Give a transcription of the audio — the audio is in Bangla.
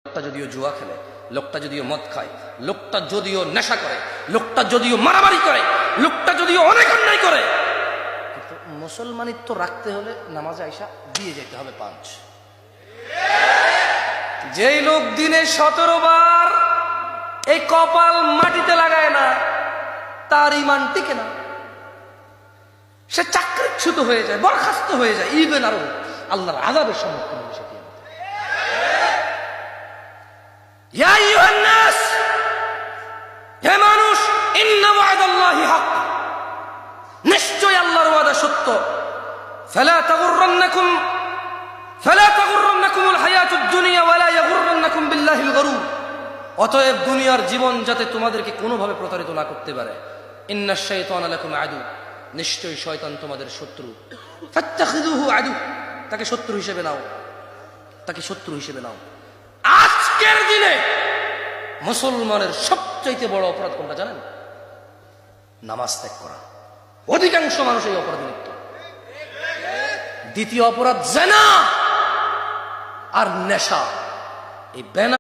লোকটা যদিও জুয়া খেলে, লোকটা যদিও মদ খায়, লোকটা যদিও নেশা করে, লোকটা যদিও মারামারি করে, লোকটা যদিও অনেক অন্যায় করে, কিন্তু মুসলমানিত্ব রাখতে হলে নামাজে আইসা দিয়ে যেতে হবে 5। যেই লোক দিনে 17 বার এই কপাল মাটিতে লাগায় না, তার ঈমান টিকে না। সে চাকরিচ্যুত হয়ে যায়, বরখাস্ত হয়ে যায়, ইভেন আরো আল্লাহর আযাবের সম্মুখীন হবে সে। ইয়া আইয়ুহান নাস, হে মানুষ, ইন্না ওয়াদাল্লাহি হক, নিশ্চয় আল্লাহর ওয়াদা সত্য। ফালা তাগুররান্নাকুমুল হায়াতুদ দুনিয়া ওয়ালা ইয়াগুররান্নাকুম বিল্লাহিল গরুর। অতএব দুনিয়ার জীবন যাতে তোমাদেরকে কোনোভাবে প্রতারিত না করতে পারে। ইন্নাশ শাইতানা লাকুম আদু, নিশ্চয় শয়তান তোমাদের শত্রু। ফাত্তাখিযুহু আদু, তাকে শত্রু হিসেবে নাও, তাকে শত্রু হিসেবে নাও। আজকের দিনে মুসলমানের সবচাইতে বড় অপরাধ কোনটা জানেন? নামাজ ত্যাগ করা। অধিকাংশ মানুষ এই অপরাধে লিপ্ত। দ্বিতীয় অপরাধ জিনা আর নেশা। এই